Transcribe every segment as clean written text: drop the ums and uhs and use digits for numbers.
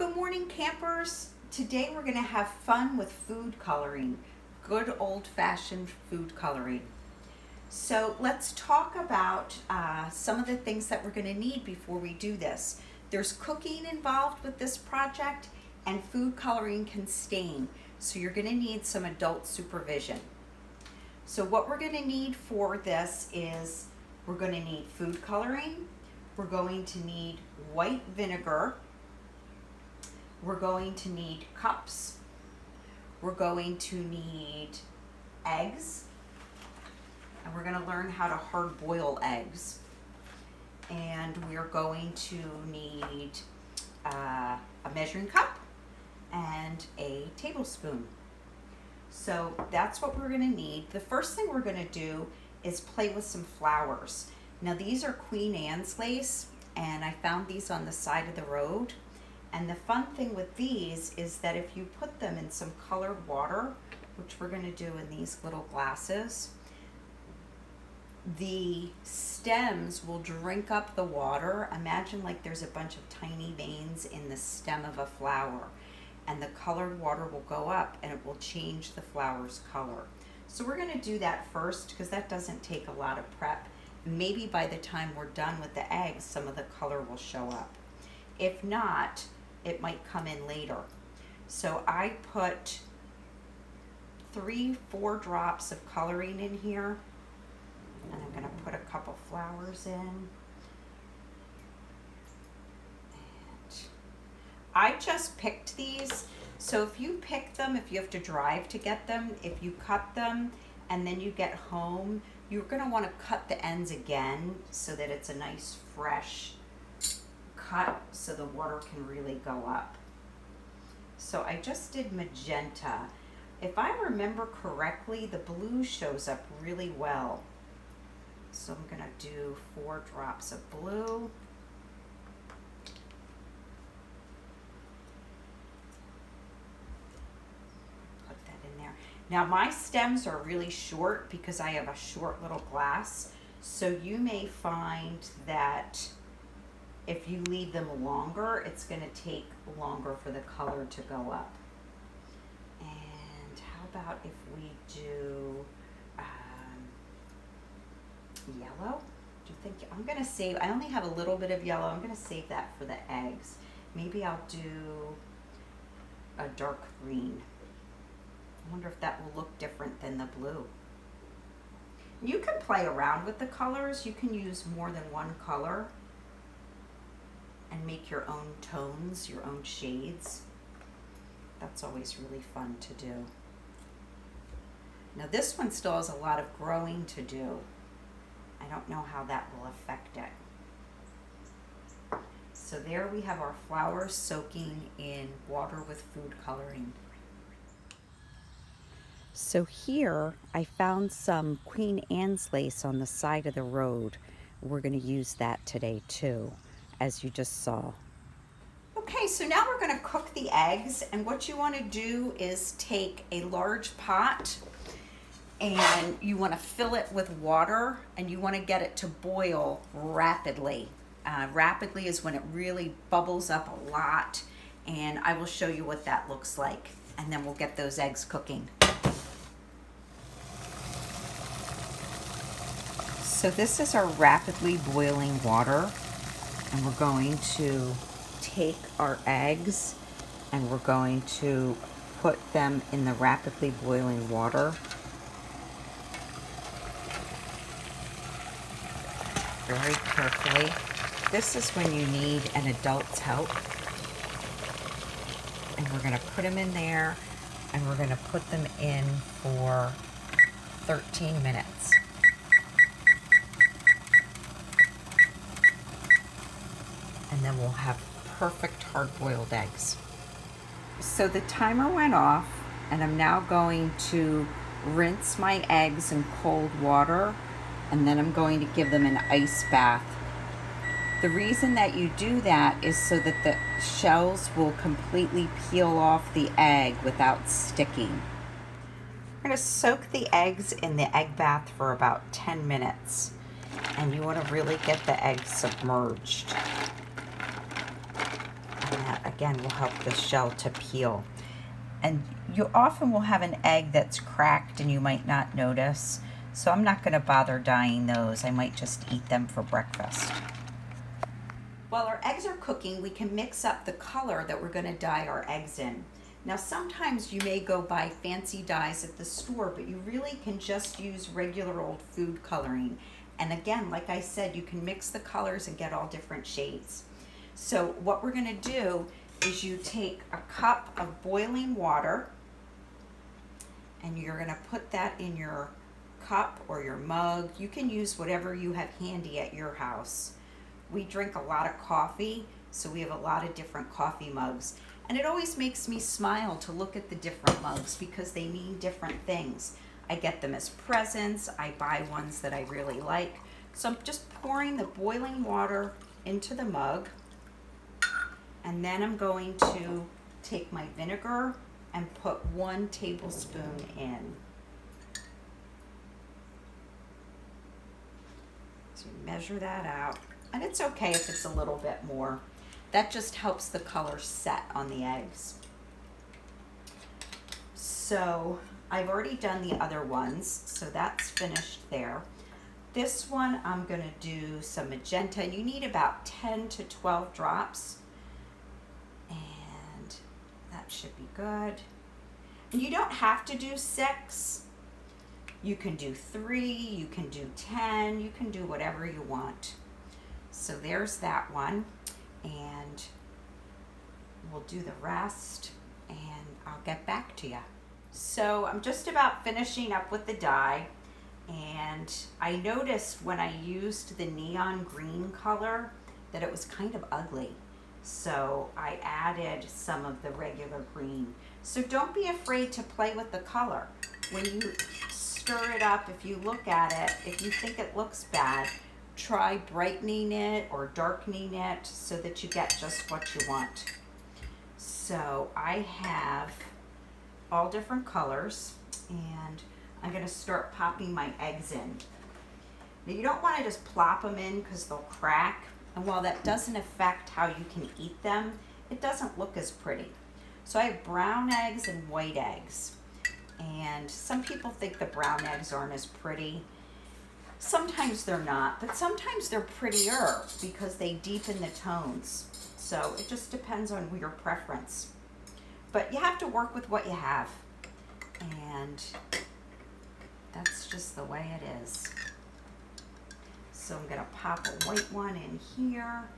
Good morning, campers. Today we're going to have fun with food coloring, good old-fashioned food coloring. So let's talk about some of the things that we're going to need before we do this. There's cooking involved with this project, and food coloring can stain, so you're going to need some adult supervision. So what we're going to need for this is we're going to need food coloring, we're going to need white vinegar, we're going to need cups, we're going to need eggs, and we're going to learn how to hard boil eggs. And we're going to need a measuring cup and a tablespoon. So that's what we're going to need. The first thing we're going to do is play with some flowers. Now these are Queen Anne's lace, and I found these on the side of the road. And the fun thing with these is that if you put them in some colored water, which we're going to do in these little glasses, the stems will drink up the water. Imagine like there's a bunch of tiny veins in the stem of a flower, and the colored water will go up and it will change the flower's color. So we're going to do that first because that doesn't take a lot of prep. Maybe by the time we're done with the eggs, some of the color will show up. If not, it might come in later. So I put 3-4 drops of coloring in here, and I'm going to put a couple flowers in. And I just picked these, so if you pick them, if you have to drive to get them, if you cut them and then you get home, you're going to want to cut the ends again so that it's a nice fresh cut so the water can really go up. So I just did magenta. If I remember correctly, the blue shows up really well. So I'm going to do 4 drops of blue. Put that in there. Now my stems are really short because I have a short little glass. So you may find that if you leave them longer, it's going to take longer for the color to go up. And how about if we do yellow? Do you think? I'm going to save, I only have a little bit of yellow. I'm going to save that for the eggs. Maybe I'll do a dark green. I wonder if that will look different than the blue. You can play around with the colors. You can use more than one color and make your own tones, your own shades. That's always really fun to do. Now this one still has a lot of growing to do. I don't know how that will affect it. So there we have our flowers soaking in water with food coloring. So here I found some Queen Anne's lace on the side of the road. We're going to use that today too, as you just saw. Okay, so now we're going to cook the eggs, and what you want to do is take a large pot and you want to fill it with water, and you want to get it to boil rapidly. Rapidly is when it really bubbles up a lot, and I will show you what that looks like, and then we'll get those eggs cooking. So this is our rapidly boiling water, and we're going to take our eggs and we're going to put them in the rapidly boiling water. Very carefully. This is when you need an adult's help. And we're going to put them in there, and we're going to put them in for 13 minutes. And then we'll have perfect hard-boiled eggs. So the timer went off, and I'm now going to rinse my eggs in cold water, and then I'm going to give them an ice bath. The reason that you do that is so that the shells will completely peel off the egg without sticking. We're going to soak the eggs in the egg bath for about 10 minutes, and you want to really get the eggs submerged. And that again will help the shell to peel. And you often will have an egg that's cracked and you might not notice. So I'm not going to bother dyeing those. I might just eat them for breakfast. While our eggs are cooking, we can mix up the color that we're going to dye our eggs in. Now sometimes you may go buy fancy dyes at the store, but you really can just use regular old food coloring. And again, like I said, you can mix the colors and get all different shades. So what we're going to do is you take a cup of boiling water and you're going to put that in your cup or your mug. You can use whatever you have handy at your house. We drink a lot of coffee, so we have a lot of different coffee mugs. And it always makes me smile to look at the different mugs because they mean different things. I get them as presents. I buy ones that I really like. So I'm just pouring the boiling water into the mug. And then I'm going to take my vinegar and put 1 tablespoon in. So measure that out. And it's okay if it's a little bit more. That just helps the color set on the eggs. So I've already done the other ones, so that's finished there. This one I'm going to do some magenta, and you need about 10 to 12 drops. And that should be good. And you don't have to do 6. You can do 3, you can do 10, you can do whatever you want. So there's that one, and we'll do the rest and I'll get back to you. So I'm just about finishing up with the dye, and I noticed when I used the neon green color that it was kind of ugly. So I added some of the regular green. So don't be afraid to play with the color. When you stir it up, if you look at it, if you think it looks bad, try brightening it or darkening it so that you get just what you want. So I have all different colors, and I'm going to start popping my eggs in. Now you don't want to just plop them in because they'll crack, and while that doesn't affect how you can eat them, it doesn't look as pretty. So I have brown eggs and white eggs, and some people think the brown eggs aren't as pretty. Sometimes they're not, but sometimes they're prettier because they deepen the tones. So it just depends on your preference. But you have to work with what you have. And that's just the way it is. So I'm going to pop a white one in here.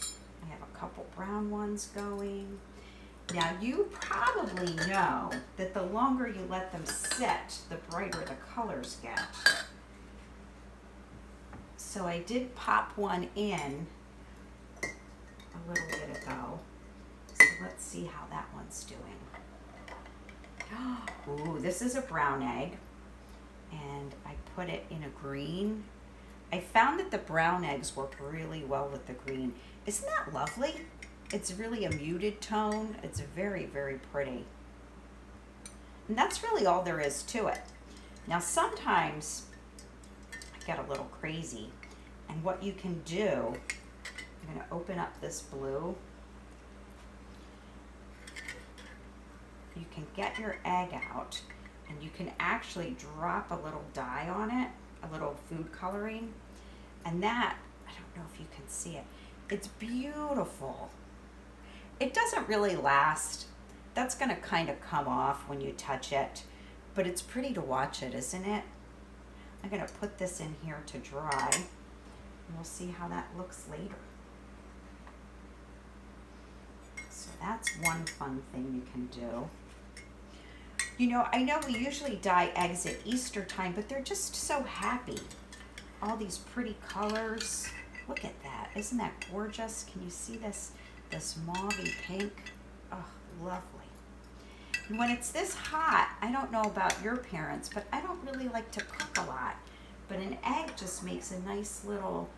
I have a couple brown ones going. Now you probably know that the longer you let them sit, the brighter the colors get. So I did pop one in a little bit ago. So let's see how that one's doing. Ooh, this is a brown egg, and I put it in a green. I found that the brown eggs work really well with the green. Isn't that lovely? It's really a muted tone. It's very, very pretty. And that's really all there is to it. Now sometimes I get a little crazy, and what you can do, I'm going to open up this blue. You can get your egg out, and you can actually drop a little dye on it, a little food coloring, and that, I don't know if you can see it, it's beautiful. It doesn't really last. That's going to kind of come off when you touch it, but it's pretty to watch it, isn't it? I'm going to put this in here to dry, and we'll see how that looks later. So that's one fun thing you can do. You know, I know we usually dye eggs at Easter time, but they're just so happy. All these pretty colors. Look at that. Isn't that gorgeous? Can you see this mauvey pink? Oh, lovely. And when it's this hot, I don't know about your parents, but I don't really like to cook a lot. But an egg just makes a nice little,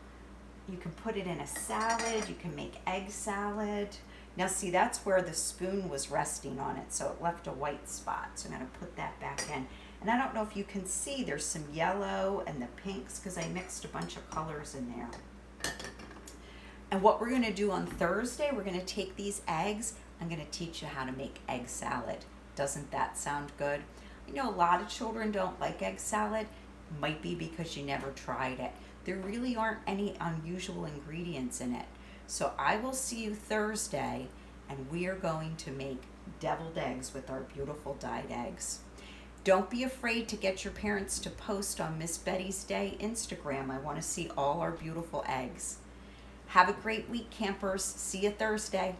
you can put it in a salad, you can make egg salad. Now see, that's where the spoon was resting on it, so it left a white spot. So I'm going to put that back in. And I don't know if you can see, there's some yellow and the pinks because I mixed a bunch of colors in there. And what we're gonna do on Thursday, we're gonna take these eggs, I'm gonna teach you how to make egg salad. Doesn't that sound good? I know a lot of children don't like egg salad. Might be because you never tried it. There really aren't any unusual ingredients in it. So I will see you Thursday, and we are going to make deviled eggs with our beautiful dyed eggs. Don't be afraid to get your parents to post on Miss Betty's Day Instagram. I want to see all our beautiful eggs. Have a great week, campers. See you Thursday.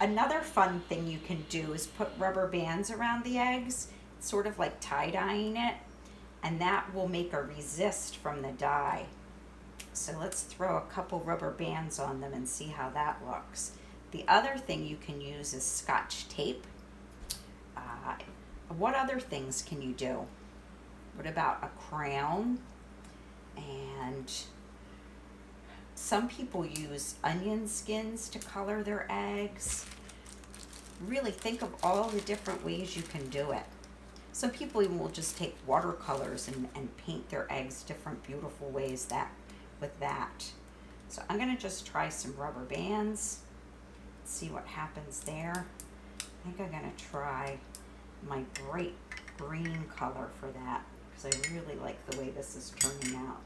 Another fun thing you can do is put rubber bands around the eggs, sort of like tie-dyeing it, and that will make a resist from the dye. So let's throw a couple rubber bands on them and see how that looks. The other thing you can use is Scotch tape. What other things can you do? What about a crown? And some people use onion skins to color their eggs. Really think of all the different ways you can do it. Some people even will just take watercolors and paint their eggs different beautiful ways with that. So I'm gonna just try some rubber bands, see what happens there. I think I'm gonna try my bright green color for that because I really like the way this is turning out.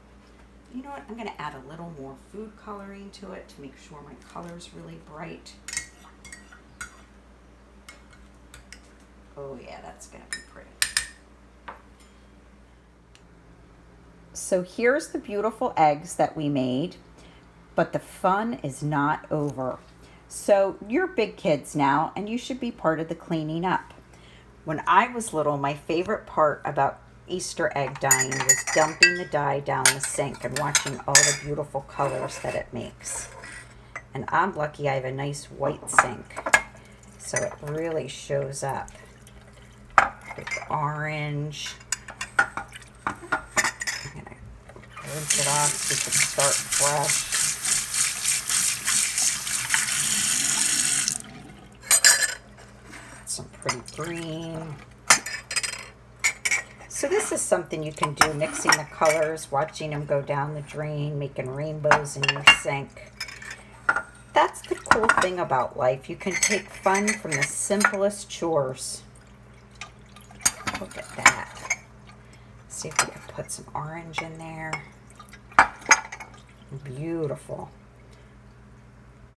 You know what, I'm gonna add a little more food coloring to it to make sure my color's really bright. Oh yeah, that's gonna be pretty. So here's the beautiful eggs that we made, but the fun is not over. So you're big kids now, and you should be part of the cleaning up. When I was little, my favorite part about Easter egg dyeing was dumping the dye down the sink and watching all the beautiful colors that it makes. And I'm lucky I have a nice white sink, so it really shows up. With orange. I'm gonna rinse it off so we can start fresh. Some pretty green. So this is something you can do, mixing the colors, watching them go down the drain, making rainbows in your sink. That's the cool thing about life. You can take fun from the simplest chores. Look at that. See if we can put some orange in there. Beautiful.